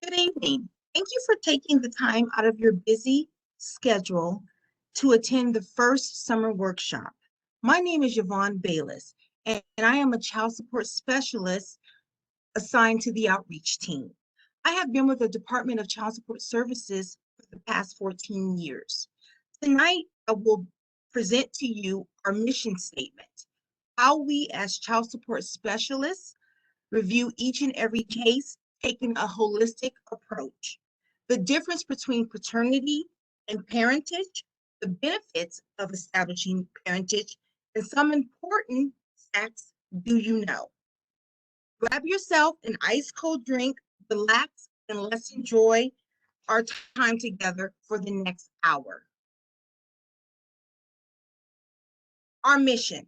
Good evening. Thank you for taking the time out of your busy schedule to attend the first summer workshop. My name is Yvonne Bayless, and I am a child support specialist assigned to the outreach team. I have been with the Department of Child Support Services for the past 14 years. Tonight, I will present to you our mission statement, how we as child support specialists review each and every case, taking a holistic approach. The difference between paternity and parentage, the benefits of establishing parentage, and some important facts do you know. Grab yourself an ice cold drink, relax, and let's enjoy our time together for the next hour. Our mission.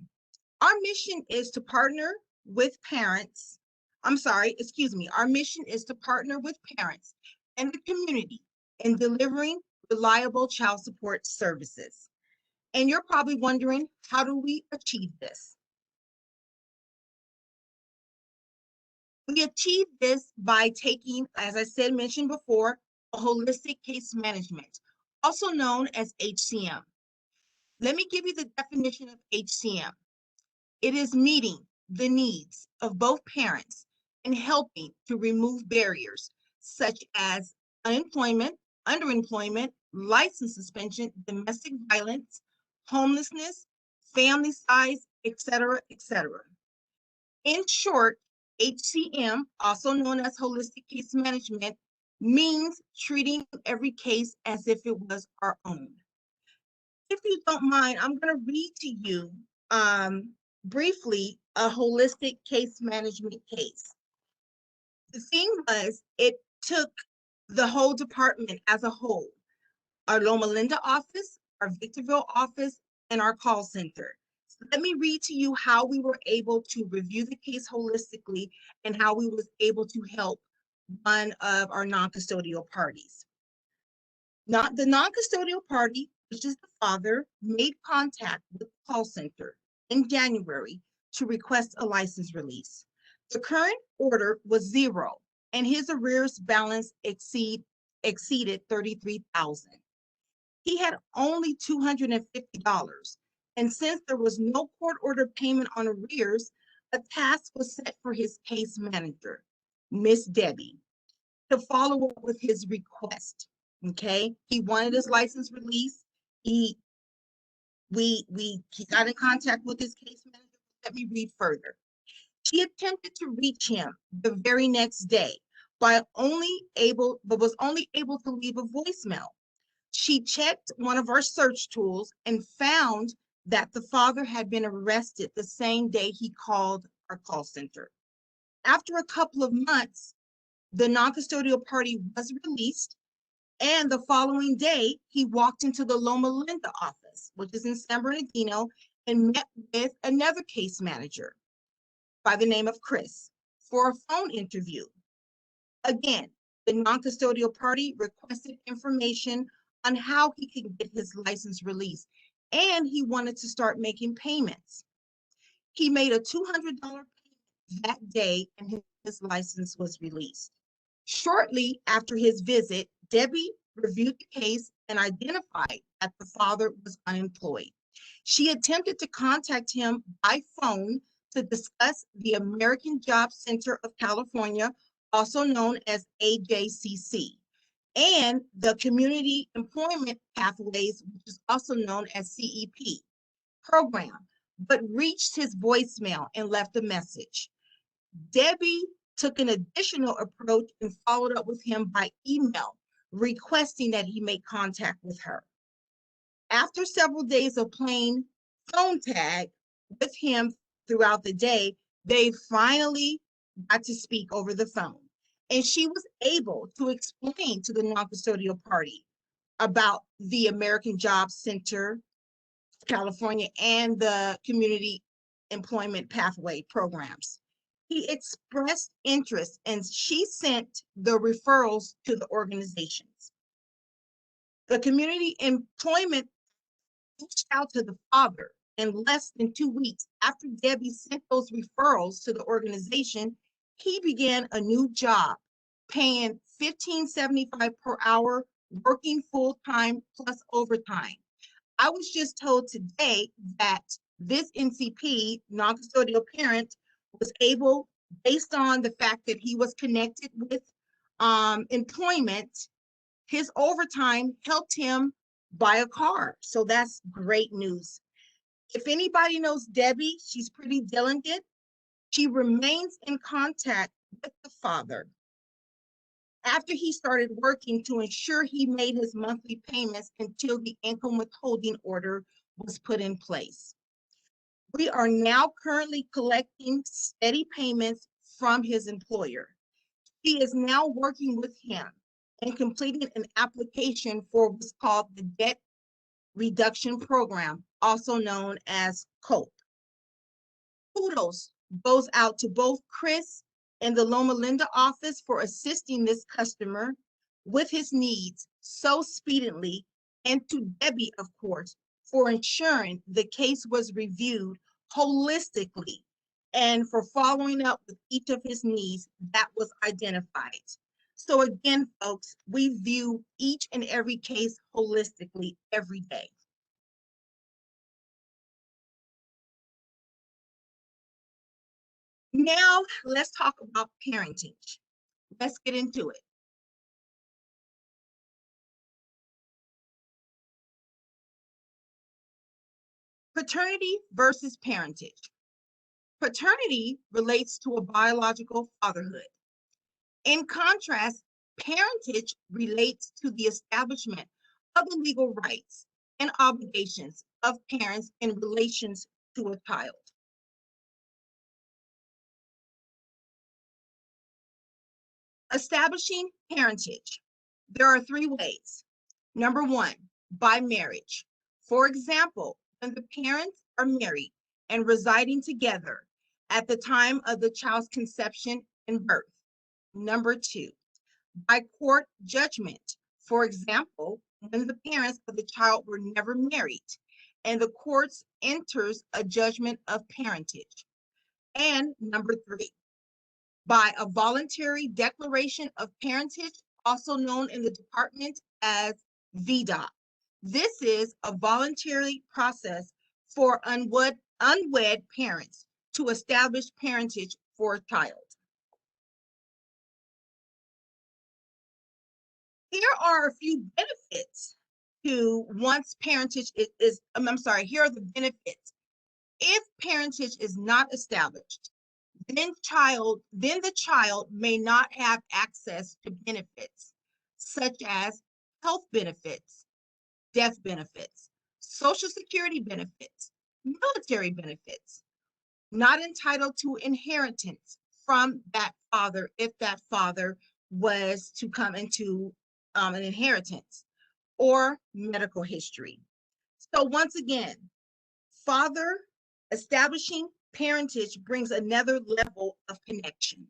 Our mission is to partner with parents. Our mission is to partner with parents and the community in delivering reliable child support services. And you're probably wondering, how do we achieve this? We achieve this by taking, as I mentioned before, a holistic case management, also known as HCM. Let me give you the definition of HCM. It is meeting the needs of both parents and helping to remove barriers such as unemployment, underemployment, license suspension, domestic violence, homelessness, family size, etc., etc. In short, HCM, also known as holistic case management, means treating every case as if it was our own. If you don't mind, I'm going to read to you briefly a holistic case management case. The thing was, it took the whole department as a whole, our Loma Linda office, our Victorville office, and our call center. So let me read to you how we were able to review the case holistically and how we was able to help one of our non-custodial parties. The non-custodial party, which is the father, made contact with the call center in January to request a license release. The current order was 0, and his arrears balance exceeded $33,000. He had only $250, and since there was no court order payment on arrears, a task was set for his case manager, Miss Debbie, to follow up with his request. Okay, he wanted his license release. He got in contact with his case manager. Let me read further. She attempted to reach him the very next day, but was only able to leave a voicemail. She checked one of our search tools and found that the father had been arrested the same day he called our call center. After a couple of months, the non-custodial party was released, and the following day, he walked into the Loma Linda office, which is in San Bernardino, and met with another case manager by the name of Chris for a phone interview. Again, the non-custodial party requested information on how he could get his license released, and he wanted to start making payments. He made a $200 payment that day, and his license was released. Shortly after his visit, Debbie reviewed the case and identified that the father was unemployed. She attempted to contact him by phone to discuss the American Job Center of California, also known as AJCC, and the Community Employment Pathways, which is also known as CEP program, but reached his voicemail and left a message. Debbie took an additional approach and followed up with him by email, requesting that he make contact with her. After several days of playing phone tag with him throughout the day, they finally got to speak over the phone. And she was able to explain to the non-custodial party about the American Job Center, California, and the Community Employment Pathway programs. He expressed interest, and she sent the referrals to the organizations. The Community Employment reached out to the father, and less than 2 weeks after Debbie sent those referrals to the organization, he began a new job paying $15.75 per hour, working full-time plus overtime. I was just told today that this NCP, non-custodial parent, was able, based on the fact that he was connected with employment, his overtime helped him buy a car. So that's great news. If anybody knows Debbie, she's pretty diligent. She remains in contact with the father after he started working to ensure he made his monthly payments until the income withholding order was put in place. We are now currently collecting steady payments from his employer. He is now working with him and completing an application for what's called the Debt Reduction Program, also known as COPE. Kudos goes out to both Chris and the Loma Linda office for assisting this customer with his needs so speedily, and to Debbie, of course, for ensuring the case was reviewed holistically and for following up with each of his needs that was identified. So again, folks, we view each and every case holistically every day. Now, let's talk about parenting. Let's get into it. Paternity versus parentage. Paternity relates to a biological fatherhood. In contrast, parentage relates to the establishment of the legal rights and obligations of parents in relations to a child. Establishing parentage. There are three ways. Number one, by marriage. For example, when the parents are married and residing together at the time of the child's conception and birth. Number two, by court judgment. For example, when the parents of the child were never married and the courts enters a judgment of parentage. And number three, by a voluntary declaration of parentage, also known in the department as VDOC. This is a voluntary process for unwed parents to establish parentage for a child. Here are a few benefits to once parentage is here are the benefits. If parentage is not established, then the child may not have access to benefits such as health benefits, death benefits, Social Security benefits, military benefits, not entitled to inheritance from that father if that father was to come into an inheritance, or medical history. So once again, father establishing parentage brings another level of connection.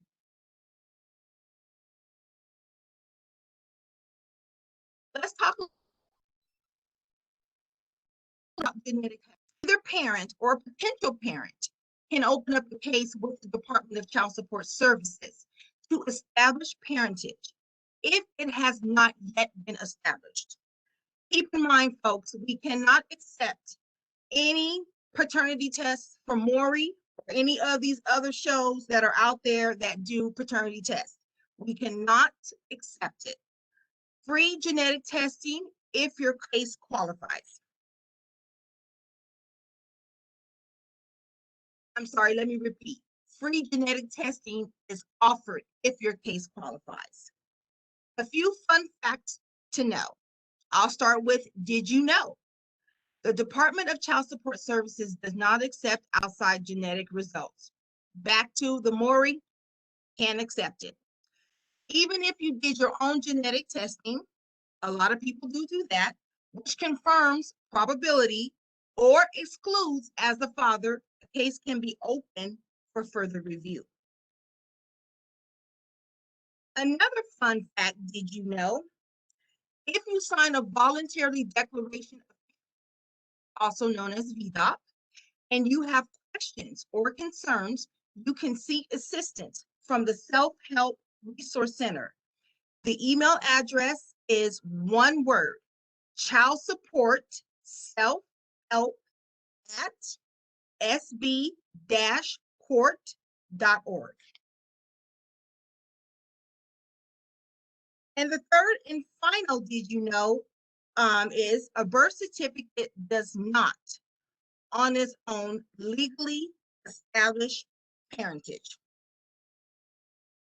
Let's talk about genetic. Either parent or potential parent can open up a case with the Department of Child Support Services to establish parentage if it has not yet been established. Keep in mind, folks, we cannot accept any paternity tests for Maury or any of these other shows that are out there that do paternity tests. We cannot accept it. Free genetic testing if your case qualifies. I'm sorry, let me repeat. Free genetic testing is offered if your case qualifies. A few fun facts to know. I'll start with, did you know? The Department of Child Support Services does not accept outside genetic results. Back to the Maury, can't accept it. Even if you did your own genetic testing, a lot of people do that, which confirms probability or excludes as the father, the case can be open for further review. Another fun fact, did you know? If you sign a voluntary declaration, also known as VDOC, and you have questions or concerns, you can seek assistance from the Self-Help Resource Center. The email address is one word: child support self-help at sb-court.org. And the third and final did you know is a birth certificate does not on its own legally establish parentage.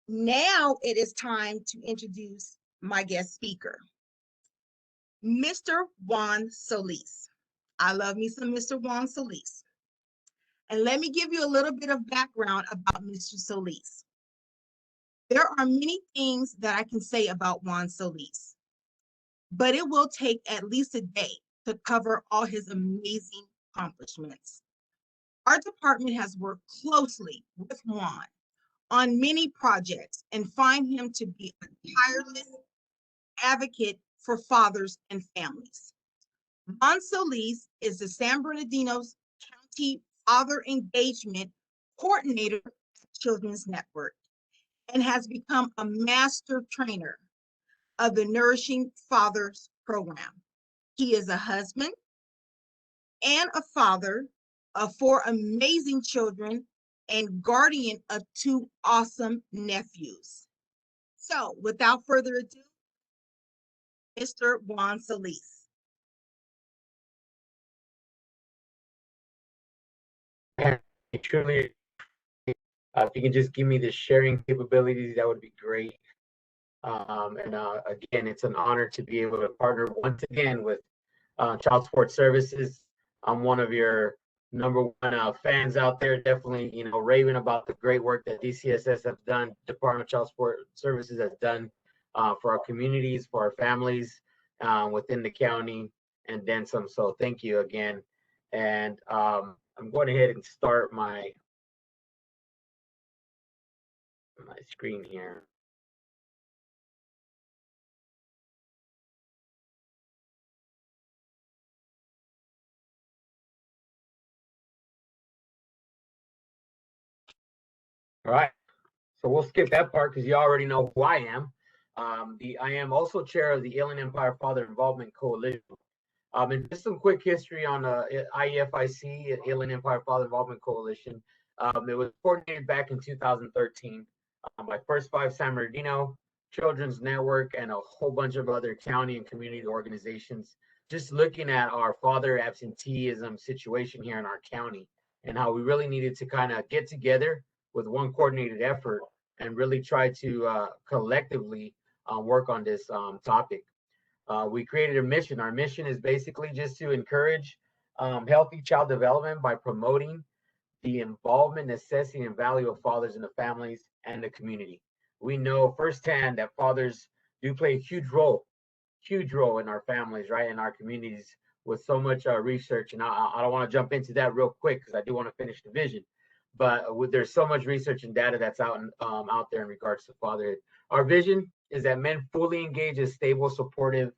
Now it is time to introduce my guest speaker, Mr. Juan Solis. I love me some Mr. Juan Solis. And let me give you a little bit of background about Mr. Solis. There are many things that I can say about Juan Solis, but it will take at least a day to cover all his amazing accomplishments. Our department has worked closely with Juan on many projects and find him to be a tireless advocate for fathers and families. Juan Solis is the San Bernardino County Father Engagement Coordinator at Children's Network and has become a master trainer of the Nourishing Fathers program. He is a husband and a father of 4 amazing children and guardian of 2 awesome nephews. So without further ado, Mr. Juan Solis. Truly, if you can just give me the sharing capabilities, that would be great. Again, it's an honor to be able to partner once again with Child Support Services. I'm one of your number 1 fans out there, definitely, raving about the great work that DCSS have done, Department of Child Support Services has done for our communities, for our families within the county, and then some. So thank you again. And I'm going ahead and start my screen here. All right, so we'll skip that part because you already know who I am. I am also chair of the Alien Empire Father Involvement Coalition. And just some quick history on IEFIC, Alien Empire Father Involvement Coalition. It was coordinated back in 2013 by First Five San Bernardino, Children's Network, and a whole bunch of other county and community organizations, just looking at our father absenteeism situation here in our county and how we really needed to kind of get together with one coordinated effort and really try to collectively work on this topic. We created a mission. Our mission is basically just to encourage healthy child development by promoting the involvement, necessity, and value of fathers in the families and the community. We know firsthand that fathers do play a huge role in our families, right, in our communities with so much research. And I don't want to jump into that real quick because I do want to finish the vision. But there's so much research and data that's out there in regards to fatherhood. Our vision is that men fully engage as stable, supportive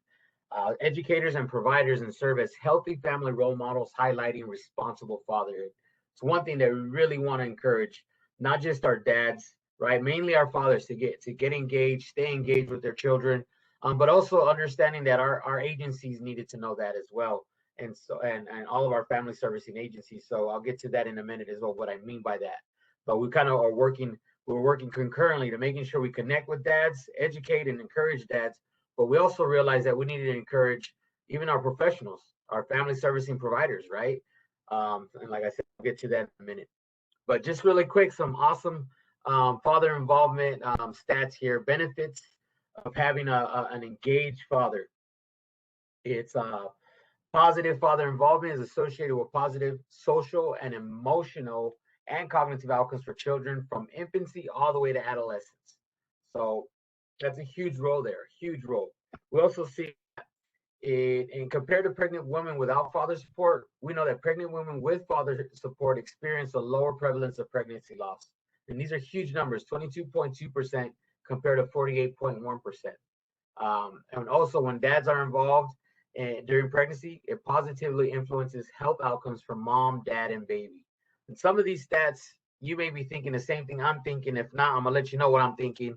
educators and providers and serve as healthy family role models, highlighting responsible fatherhood. It's one thing that we really want to encourage, not just our dads, right? Mainly our fathers to get engaged, stay engaged with their children, but also understanding that our agencies needed to know that as well, and all of our family servicing agencies. So I'll get to that in a minute as well, what I mean by that. But we kind of are working. We're working concurrently to making sure we connect with dads, educate and encourage dads. But we also realize that we need to encourage even our professionals, our family servicing providers, right? And like I said, I'll get to that in a minute. But just really quick, some awesome father involvement stats here. Benefits of having an engaged father. It's positive father involvement is associated with positive social and emotional and cognitive outcomes for children from infancy all the way to adolescence. So that's a huge role there, huge role. We also see and compared to pregnant women without father support, we know that pregnant women with father support experience a lower prevalence of pregnancy loss. And these are huge numbers, 22.2% compared to 48.1%. And also when dads are involved during pregnancy, it positively influences health outcomes for mom, dad, and baby. And some of these stats, you may be thinking the same thing I'm thinking. If not, I'm gonna let you know what I'm thinking.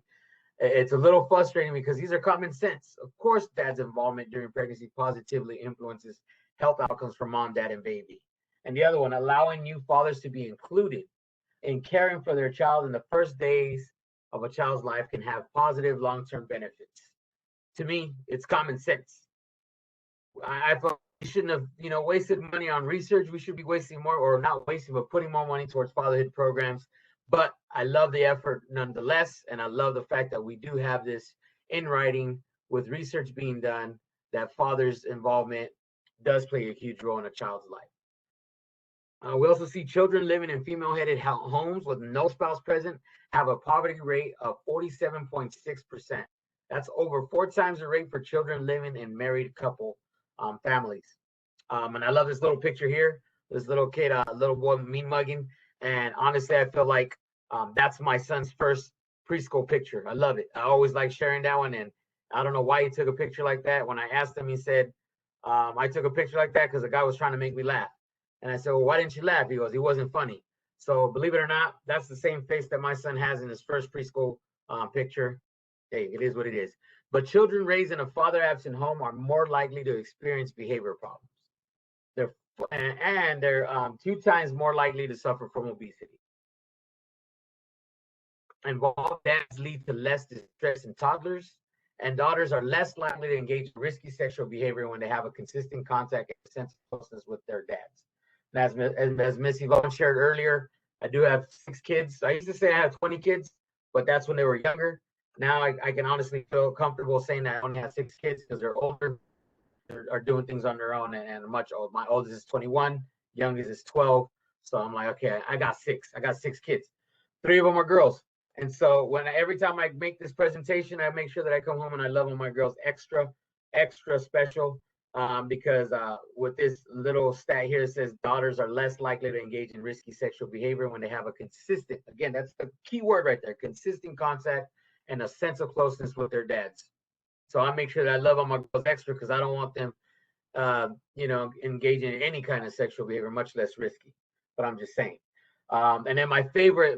It's a little frustrating because these are common sense. Of course, dad's involvement during pregnancy positively influences health outcomes for mom, dad, and baby. And the other one, allowing new fathers to be included in caring for their child in the first days of a child's life can have positive long-term benefits. To me, it's common sense. I thought we shouldn't have, wasted money on research. We should be wasting more, or not wasting, but putting more money towards fatherhood programs. But I love the effort nonetheless, and I love the fact that we do have this in writing with research being done that father's involvement does play a huge role in a child's life. We also see children living in female-headed homes with no spouse present have a poverty rate of 47.6%. That's over 4 times the rate for children living in married couple families. And I love this little picture here. This little kid, little boy, mean mugging. And honestly, I feel like that's my son's first preschool picture. I love it. I always like sharing that one. And I don't know why he took a picture like that. When I asked him, he said, I took a picture like that because the guy was trying to make me laugh. And I said, well, why didn't you laugh? He goes, he wasn't funny. So believe it or not, that's the same face that my son has in his first preschool picture. Hey, it is what it is. But children raised in a father-absent home are more likely to experience behavior problems. They're 2 times more likely to suffer from obesity. Involved dads lead to less distress in toddlers, and daughters are less likely to engage in risky sexual behavior when they have a consistent contact and sense of closeness with their dads. And as Miss Yvonne shared earlier, I do have 6 kids. I used to say I have 20 kids, but that's when they were younger. Now I can honestly feel comfortable saying that I only have 6 kids because they're older, are doing things on their own and much old. My oldest is 21, youngest is 12. So I'm like, okay, I got 6 kids. 3 of them are girls. And so every time I make this presentation, I make sure that I come home and I love all my girls extra special. Because with this little stat here, it says daughters are less likely to engage in risky sexual behavior when they have a consistent, again, that's the key word right there, consistent contact and a sense of closeness with their dads. So I make sure that I love on my girls extra because I don't want them, engaging in any kind of sexual behavior, much less risky. But I'm just saying. And then my favorite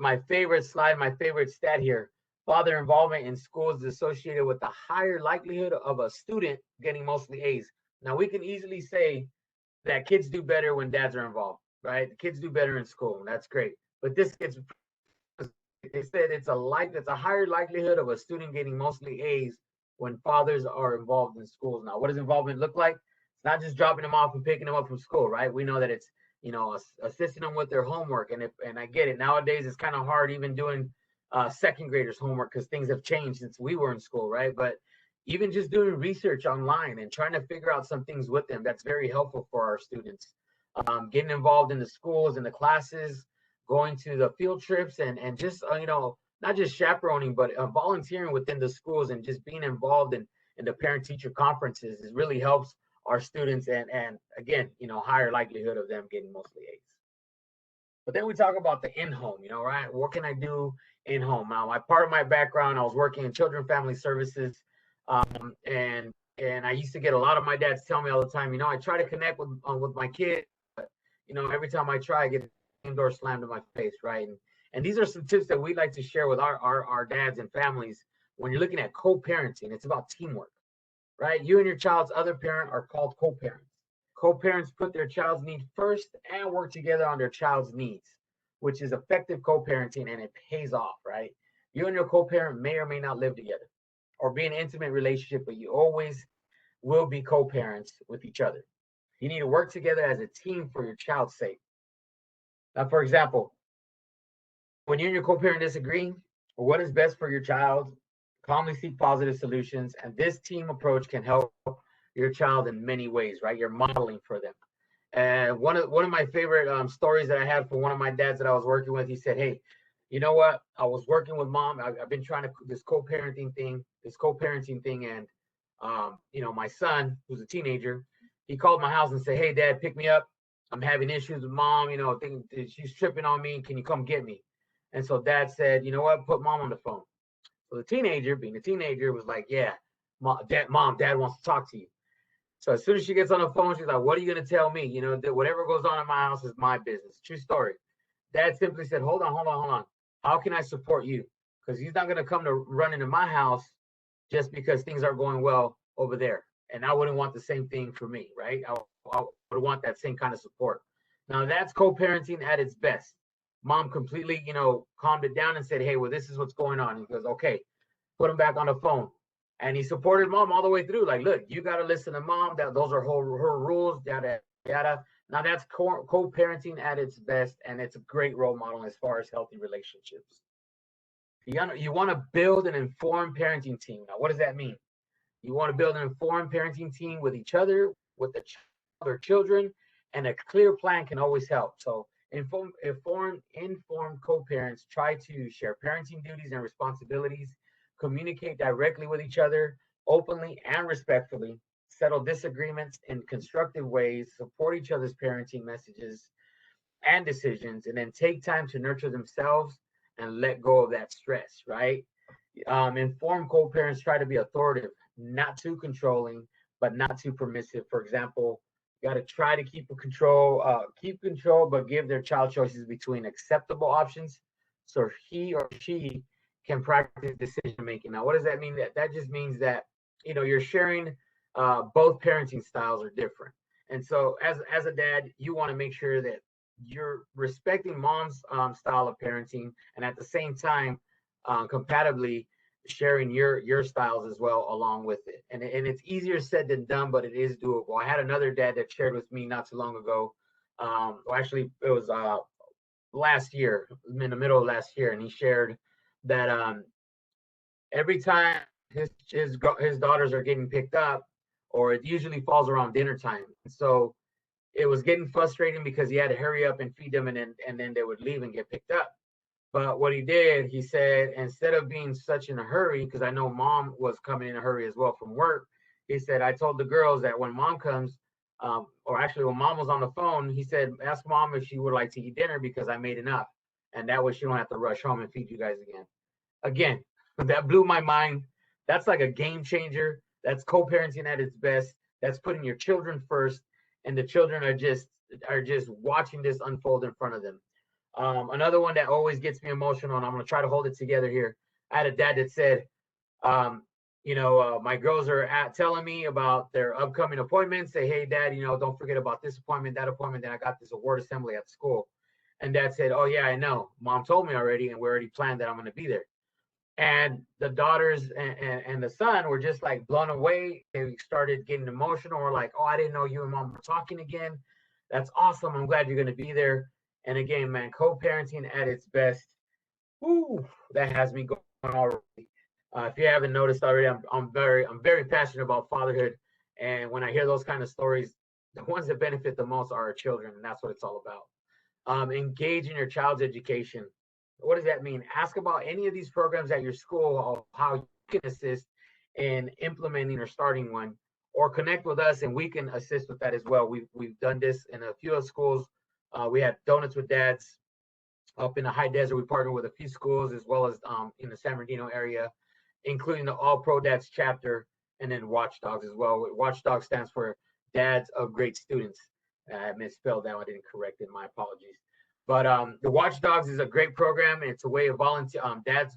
slide, my favorite stat here, father involvement in schools is associated with the higher likelihood of a student getting mostly A's. Now, we can easily say that kids do better when dads are involved, right? The kids do better in school. That's great. But they said it's a higher likelihood of a student getting mostly A's when fathers are involved in schools. Now, what does involvement look like? It's not just dropping them off and picking them up from school, right? We know that it's, assisting them with their homework. And I get it. Nowadays, it's kind of hard even doing second graders homework because things have changed since we were in school, right? But even just doing research online and trying to figure out some things with them, that's very helpful for our students. Getting involved in the schools and the classes, going to the field trips and just, not just chaperoning, but volunteering within the schools and just being involved in the parent-teacher conferences is really helps our students and again, higher likelihood of them getting mostly A's. But then we talk about the in-home, right? What can I do in-home? Now, part of my background, I was working in children family services. And I used to get a lot of my dads tell me all the time, I try to connect with my kids, but every time I try, I get the door slammed in my face, right? And these are some tips that we like to share with our dads and families when you're looking at co-parenting. It's about teamwork, right? You and your child's other parent are called co-parents. Co-parents put their child's needs first and work together on their child's needs, which is effective co-parenting, and it pays off, right? You and your co-parent may or may not live together or be in an intimate relationship, but you always will be co-parents with each other. You need to work together as a team for your child's sake. Now, for example, when you and your co-parent disagree, what is best for your child, calmly seek positive solutions, and this team approach can help your child in many ways, right? You're modeling for them. And one of my favorite stories that I had from one of my dads that I was working with, he said, hey, you know what? I was working with mom. I've been trying to this co-parenting thing. And, my son, who's a teenager, he called my house and said, hey, dad, pick me up. I'm having issues with mom, thinking she's tripping on me. Can you come get me? And so dad said, you know what? Put mom on the phone. So the teenager, being a teenager, was like, yeah, dad wants to talk to you. So as soon as she gets on the phone, she's like, what are you going to tell me? That whatever goes on in my house is my business. True story. Dad simply said, hold on. How can I support you? because he's not going to come to run into my house just because things are going well over there. And I wouldn't want the same thing for me, right? I would want that same kind of support. Now that's co-parenting at its best. Mom completely, calmed it down and said, "Hey, well, this is what's going on." He goes, "Okay," put him back on the phone. And he supported mom all the way through. Like, look, you got to listen to mom. Those are her rules, yada, yada. Now that's co-parenting at its best, and it's a great role model as far as healthy relationships. You want to build an informed parenting team. Now, what does that mean? You want to build an informed parenting team with each other, with the other children, and a clear plan can always help. So informed co-parents try to share parenting duties and responsibilities, communicate directly with each other, openly and respectfully, settle disagreements in constructive ways, support each other's parenting messages and decisions, and then take time to nurture themselves and let go of that stress, right? Informed co-parents try to be authoritative, not too controlling, but not too permissive. For example, you got to try to keep control, but give their child choices between acceptable options, so he or she can practice decision making. Now, what does that mean? That just means that you're sharing. Both parenting styles are different, and so as a dad, you want to make sure that you're respecting mom's style of parenting, and at the same time, compatibly sharing your styles as well along with it. And it's easier said than done, but it is doable. I had another dad that shared with me not too long ago. Well, actually, it was last year, in the middle of last year, and he shared that every time his daughters are getting picked up, or it usually falls around dinner time. So it was getting frustrating because he had to hurry up and feed them, and then they would leave and get picked up. But what he did, he said, instead of being such in a hurry, because I know mom was coming in a hurry as well from work, he said, I told the girls that when mom comes, or actually when mom was on the phone, he said, ask mom if she would like to eat dinner because I made enough. And that way she don't have to rush home and feed you guys again. Again, that blew my mind. That's like a game changer. That's co-parenting at its best. That's putting your children first, and the children are just watching this unfold in front of them. Another one that always gets me emotional, and I'm going to try to hold it together here. I had a dad that said, my girls are telling me about their upcoming appointments. Say, hey, dad, don't forget about this appointment, that appointment. Then I got this award assembly at school. And dad said, oh, yeah, I know. Mom told me already, and we already planned that I'm going to be there. And the daughters and the son were just like blown away. They started getting emotional. Or like, oh, I didn't know you and mom were talking again. That's awesome. I'm glad you're going to be there. And again, man, co-parenting at its best. Woo, that has me going already. If you haven't noticed already, I'm very passionate about fatherhood. And when I hear those kind of stories, the ones that benefit the most are our children, and that's what it's all about. Engage in your child's education. What does that mean? Ask about any of these programs at your school, how you can assist in implementing or starting one, or connect with us and we can assist with that as well. We've done this in a few of schools. We had Donuts with Dads up in the high desert. We partnered with a few schools as well as in the San Bernardino area, including the All Pro Dads chapter, and then Watchdogs as well. Watchdog stands for Dads of Great Students. I misspelled that. I didn't correct it. My apologies. But the Watchdogs is a great program. And it's a way of dads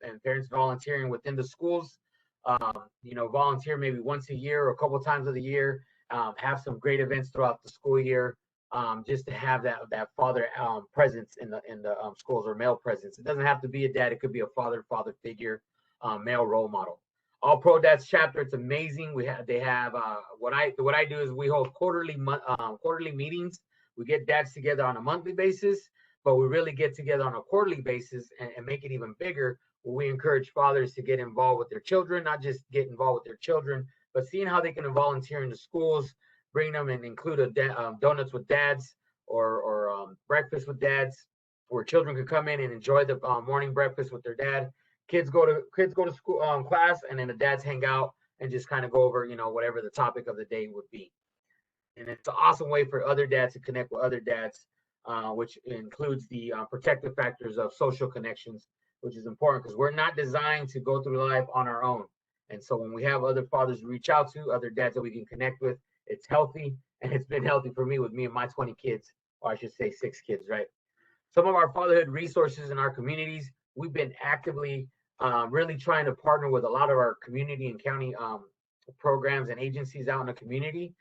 and parents volunteering within the schools. Volunteer maybe once a year or a couple times of the year. Have some great events throughout the school year, just to have that father presence in the schools, or male presence. It doesn't have to be a dad. It could be a father figure, male role model. All Pro Dads chapter. It's amazing. They have what I do is we hold quarterly meetings. We get dads together on a monthly basis, but we really get together on a quarterly basis and make it even bigger, where we encourage fathers to get involved with their children, not just get involved with their children, but seeing how they can volunteer in the schools, bring them and include Donuts with Dads or breakfast with dads, where children can come in and enjoy the morning breakfast with their dad. Kids go to school class, and then the dads hang out and just kind of go over whatever the topic of the day would be. And it's an awesome way for other dads to connect with other dads, which includes the protective factors of social connections, which is important because we're not designed to go through life on our own. And so when we have other fathers reach out to, other dads that we can connect with, it's healthy. And it's been healthy for me with me and my 20 kids, or I should say 6 kids, right? Some of our fatherhood resources in our communities. we've been actively really trying to partner with a lot of our community and county programs and agencies out in the community.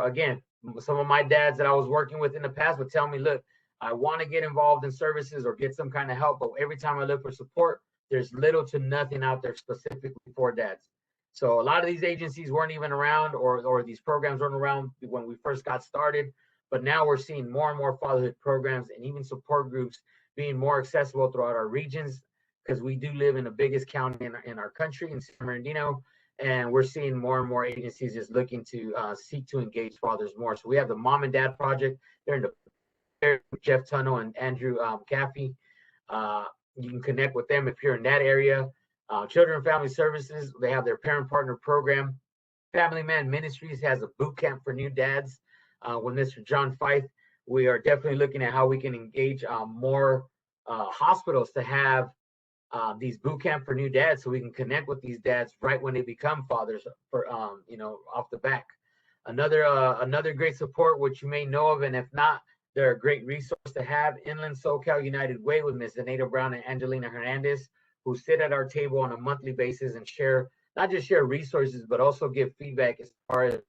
Again, some of my dads that I was working with in the past would tell me, look, I want to get involved in services or get some kind of help, but every time I look for support, there's little to nothing out there specifically for dads. So a lot of these agencies weren't even around, or these programs weren't around when we first got started. But now we're seeing more and more fatherhood programs and even support groups being more accessible throughout our regions, because we do live in the biggest county in our country, in San Bernardino, and we're seeing more and more agencies just looking to seek to engage fathers more. So we have the Mom and Dad Project. They're in the Jeff Tunnel and Andrew Caffey. You can connect with them if you're in that area. Children and Family Services, they have their parent partner program. Family Man Ministries has a boot camp for new dads with Mr. John Fife. We are definitely looking at how we can engage more hospitals to have these boot camp for new dads, so we can connect with these dads right when they become fathers, for off the back. Another great support, which you may know of, and if not, they're a great resource to have. Inland SoCal United Way with Ms. Anita Brown and Angelina Hernandez, who sit at our table on a monthly basis and share, not just share resources, but also give feedback as far as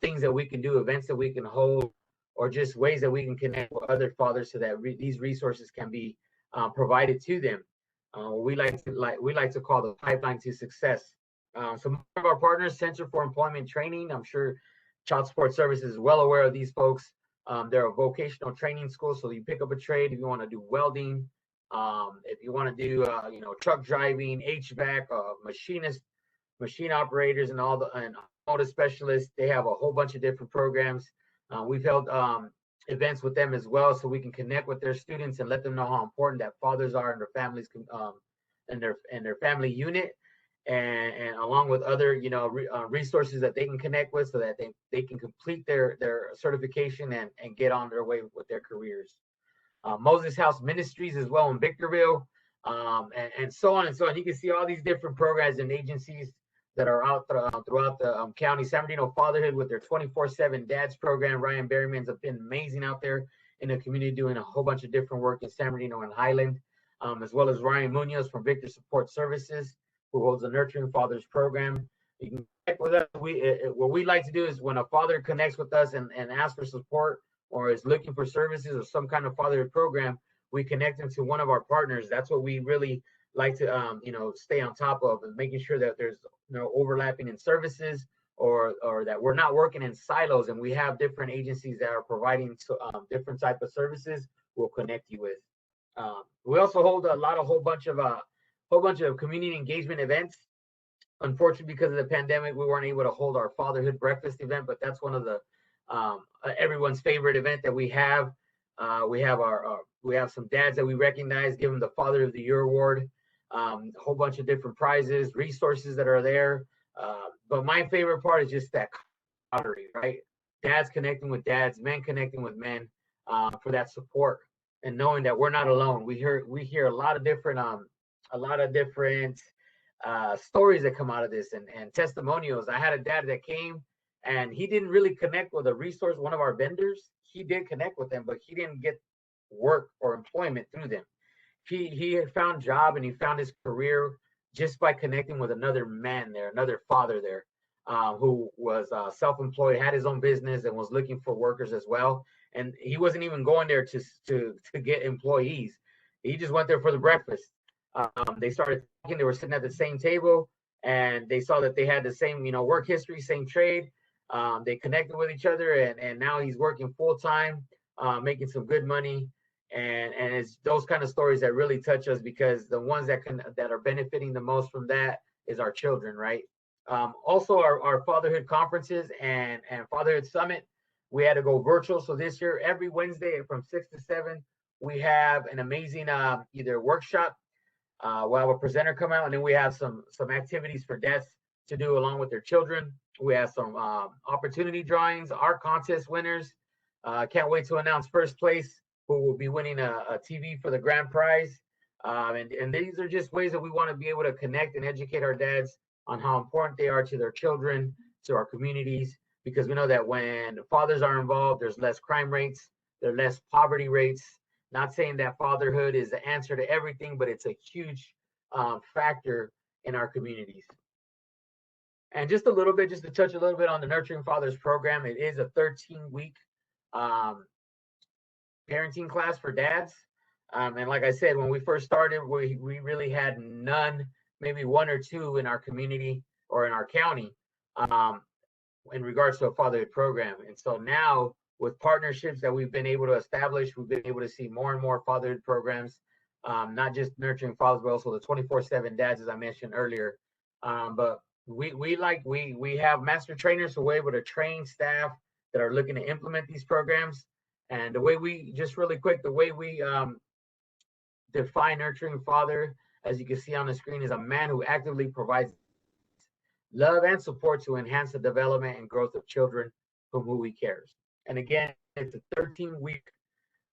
things that we can do, events that we can hold, or just ways that we can connect with other fathers so that these resources can be provided to them. We like to call the pipeline to success. Some of our partners, Center for Employment Training, I'm sure Child Support Services is well aware of these folks. They're a vocational training school, so you pick up a trade if you want to do welding, if you want to do truck driving, HVAC, machine operators, and automotive specialists. They have a whole bunch of different programs. We've held events with them as well, so we can connect with their students and let them know how important that fathers are in their families, and their family unit, and along with other resources that they can connect with, so that they can complete their certification and get on their way with their careers. Moses House Ministries as well in Victorville, and so on and so on. You can see all these different programs and agencies that are out throughout the county. San Bernardino Fatherhood with their 24/7 Dads program. Ryan Berryman's been amazing out there in the community, doing a whole bunch of different work in San Bernardino and Highland, as well as Ryan Munoz from Victor Support Services, who holds the Nurturing Fathers program. You can connect with us. What we like to do is when a father connects with us and asks for support, or is looking for services or some kind of fatherhood program, we connect them to one of our partners. That's what we really like to stay on top of, and making sure that there's no overlapping in services, or that we're not working in silos, and we have different agencies that are providing different type of services we'll connect you with. We also hold a whole bunch of community engagement events. Unfortunately, because of the pandemic, we weren't able to hold our fatherhood breakfast event, but that's one of the everyone's favorite event that we have. We have some dads that we recognize, give them the Father of the Year award, a whole bunch of different prizes, resources that are there. But my favorite part is just that camaraderie, right? Dads connecting with dads, men connecting with men, for that support, and knowing that we're not alone. We hear a lot of different stories that come out of this, and testimonials. I had a dad that came, and he didn't really connect with a resource, one of our vendors. He did connect with them, but he didn't get work or employment through them. He had found job, and he found his career just by connecting with another man there, another father there, who was self-employed, had his own business, and was looking for workers as well. And he wasn't even going there to get employees. He just went there for the breakfast. They started talking. They were sitting at the same table, and they saw that they had the same work history, same trade. They connected with each other, and now he's working full time, making some good money. And it's those kind of stories that really touch us, because the ones that are benefiting the most from that is our children, right? Also, our fatherhood conferences and fatherhood summit, we had to go virtual. So this year, every Wednesday from 6 to 7, we have an amazing either workshop. We'll have a presenter come out, and then we have some activities for dads to do along with their children. We have some opportunity drawings, our contest winners. Can't wait to announce first place, who will be winning a TV for the grand prize. And these are just ways that we want to be able to connect and educate our dads on how important they are to their children, to our communities, because we know that when fathers are involved, there's less crime rates, there's less poverty rates, Not saying that fatherhood is the answer to everything, but it's a huge factor in our communities. And just a little bit, just to touch a little bit on the Nurturing Fathers program, it is a 13-week um, parenting class for dads. And like I said, when we first started, we really had none, maybe one or two in our community or in our county um, in regards to a fatherhood program. And so now, with partnerships that we've been able to establish, we've been able to see more and more fatherhood programs, not just Nurturing Fathers, but also the 24/7 dads, as I mentioned earlier. But we have master trainers, so we're able to train staff that are looking to implement these programs. And the way we, just really quick, the way we define nurturing father, as you can see on the screen, is a man who actively provides love and support to enhance the development and growth of children from who he cares. And again, it's a 13-week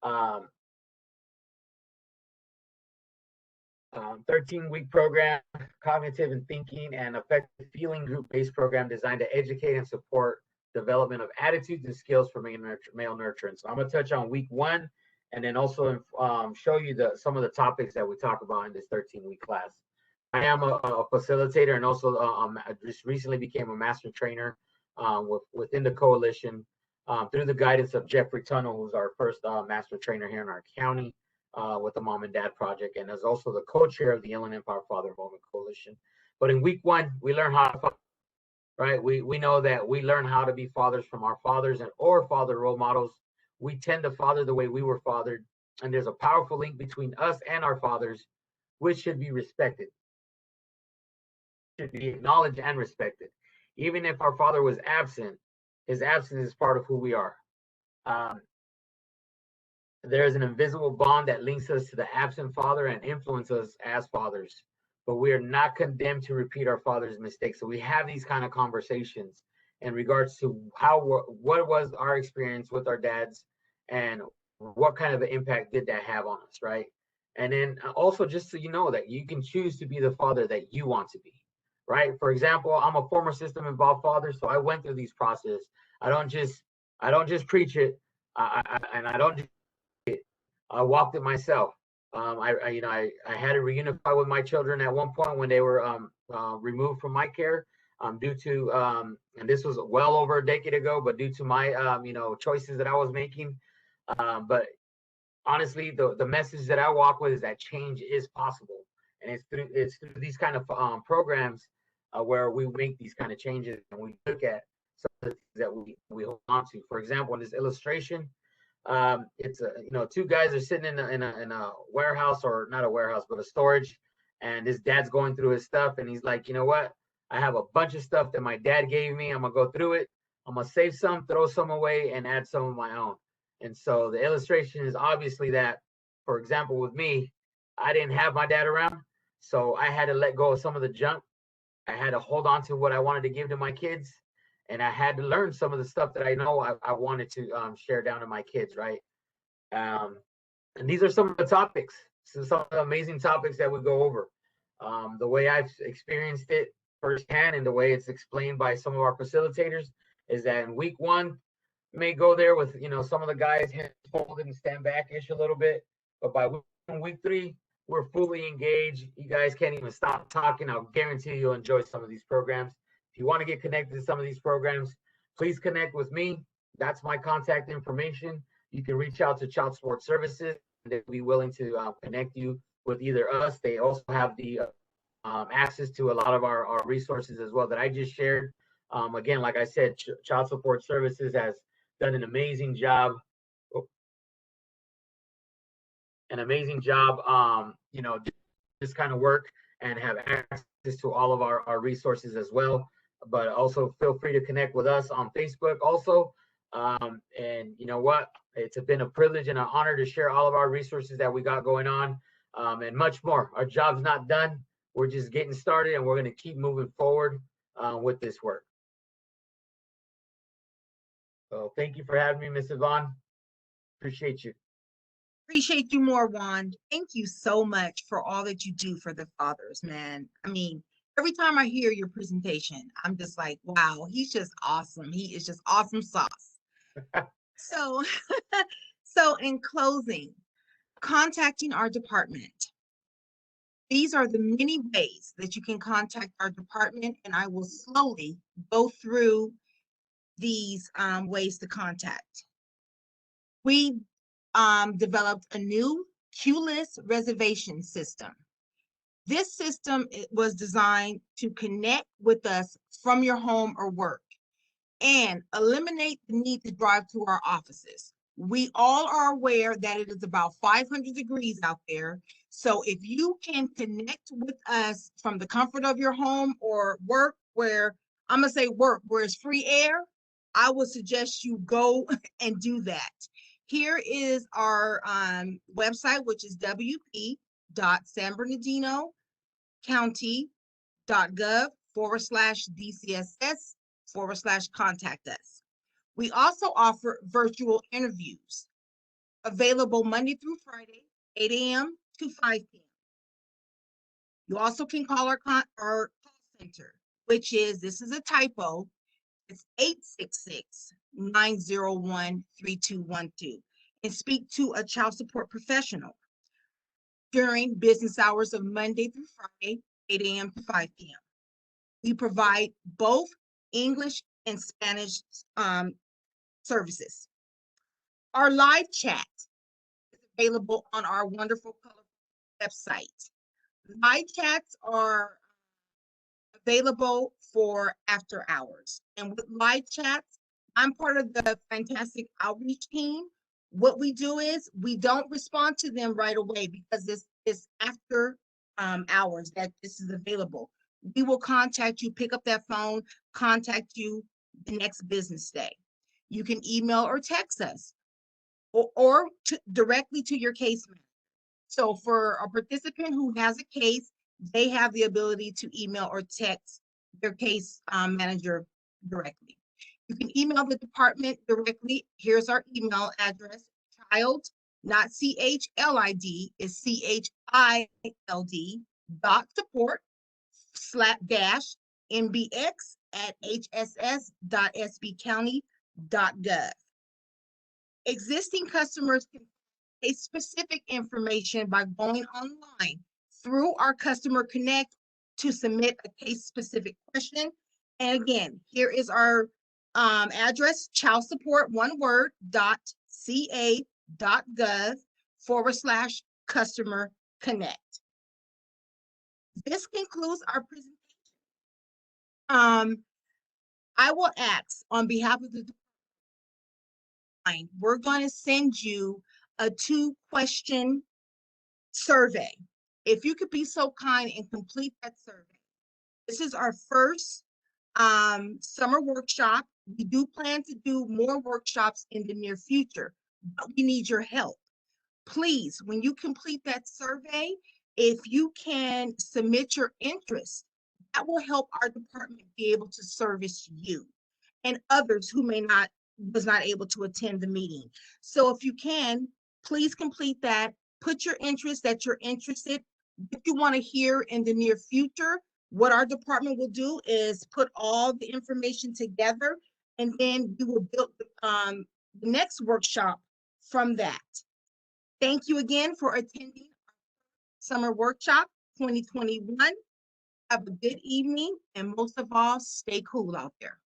um, 13-week program, cognitive and thinking and effective feeling group-based program designed to educate and support development of attitudes and skills for male nurturance. So I'm going to touch on week 1 and then also show you some of the topics that we talk about in this 13-week class. I am a facilitator and also I just recently became a master trainer within the coalition through the guidance of Jeffrey Tunnell, who's our first master trainer here in our county with the Mom and Dad Project, and is also the co-chair of the Inland Empire Father Involvement Coalition. But in week 1, we learn how to, right? We know that we learn how to be fathers from our fathers or father role models. We tend to father the way we were fathered, and there's a powerful link between us and our fathers, which should be respected, should be acknowledged and respected. Even if our father was absent, his absence is part of who we are. There is an invisible bond that links us to the absent father and influences us as fathers, but we are not condemned to repeat our father's mistakes. So we have these kind of conversations in regards to what was our experience with our dads and what kind of an impact did that have on us, right? And then also just so you know that you can choose to be the father that you want to be, right? For example, I'm a former system involved father, so I went through these processes. I don't just preach it, and I don't just, I walked it myself. I had to reunify with my children at one point when they were removed from my care due to, and this was well over a decade ago, but due to my, choices that I was making. But honestly, the message that I walk with is that change is possible. And it's through these kind of programs where we make these kind of changes and we look at some of the things that we hold on to. For example, in this illustration, it's two guys are sitting in a warehouse, or not a warehouse but a storage, and his dad's going through his stuff, and he's like, you know what, I have a bunch of stuff that my dad gave me. I'm gonna go through it, I'm gonna save some, throw some away, and add some of my own. And so the illustration is obviously that, for example, with me, I didn't have my dad around, so I had to let go of some of the junk. I had to hold on to what I wanted to give to my kids, and I had to learn some of the stuff that I know I wanted to share down to my kids, right? And these are some of the topics, some of the amazing topics that we go over. The way I've experienced it firsthand and the way it's explained by some of our facilitators is that in week 1, may go there with, some of the guys folded and stand back-ish a little bit, but by week 3, we're fully engaged. You guys can't even stop talking. I'll guarantee you'll enjoy some of these programs. If you want to get connected to some of these programs, please connect with me. That's my contact information. You can reach out to Child Support Services, and they'll be willing to connect you with either us. They also have the access to a lot of our resources as well that I just shared. Again, like I said, Child Support Services has done an amazing job. This kind of work, and have access to all of our resources as well. But also feel free to connect with us on Facebook also. And you know what? It's been a privilege and an honor to share all of our resources that we got going on, and much more. Our job's not done. We're just getting started, and we're going to keep moving forward with this work. So thank you for having me, Ms. Yvonne. Appreciate you. Appreciate you more, Juan. Thank you so much for all that you do for the fathers, man. I mean, every time I hear your presentation, I'm just like, wow, he's just awesome. He is just awesome sauce. So, so in closing, Contacting our department. These are the many ways that you can contact our department, and I will slowly go through these ways to contact. We developed a new queue-less reservation system. This system was designed to connect with us from your home or work and eliminate the need to drive to our offices. We all are aware that it is about 500 degrees out there. So if you can connect with us from the comfort of your home or work, where I'm gonna say work, where it's free air, I would suggest you go and do that. Here is our website, which is wp.sanbernardino.gov/DCSS/contact us. We also offer virtual interviews available Monday through Friday, 8 a.m. to 5 p.m. You also can call our call center, which is, this is a typo, it's 866-901-3212, and speak to a child support professional during business hours of Monday through Friday, 8 a.m. to 5 p.m. We provide both English and Spanish services. Our live chat is available on our wonderful, colorful website. Live chats are available for after hours. And with live chats, I'm part of the fantastic outreach team. What we do is we don't respond to them right away because this is after hours that this is available. We will contact you, pick up that phone, contact you the next business day. You can email or text us or directly to your case manager. So for a participant who has a case, they have the ability to email or text their case manager directly. You can email the department directly. Here's our email address: child, not CHLID, is CHILD, .support/mbx@hss.sbcounty.gov. Existing customers can get specific information by going online through our Customer Connect to submit a case-specific question. And again, here is our address: child support, one word, .ca.gov/customer connect. This concludes our presentation. I will ask on behalf of the department, we're going to send you a 2-question survey. If you could be so kind and complete that survey. This is our first summer workshop. We do plan to do more workshops in the near future, but we need your help. Please, when you complete that survey, if you can submit your interest, that will help our department be able to service you and others who was not able to attend the meeting. So if you can, please complete that. Put your interest that you're interested. If you want to hear in the near future, what our department will do is put all the information together, and then we will build the next workshop from that. Thank you again for attending Summer Workshop 2021. Have a good evening, and most of all, stay cool out there.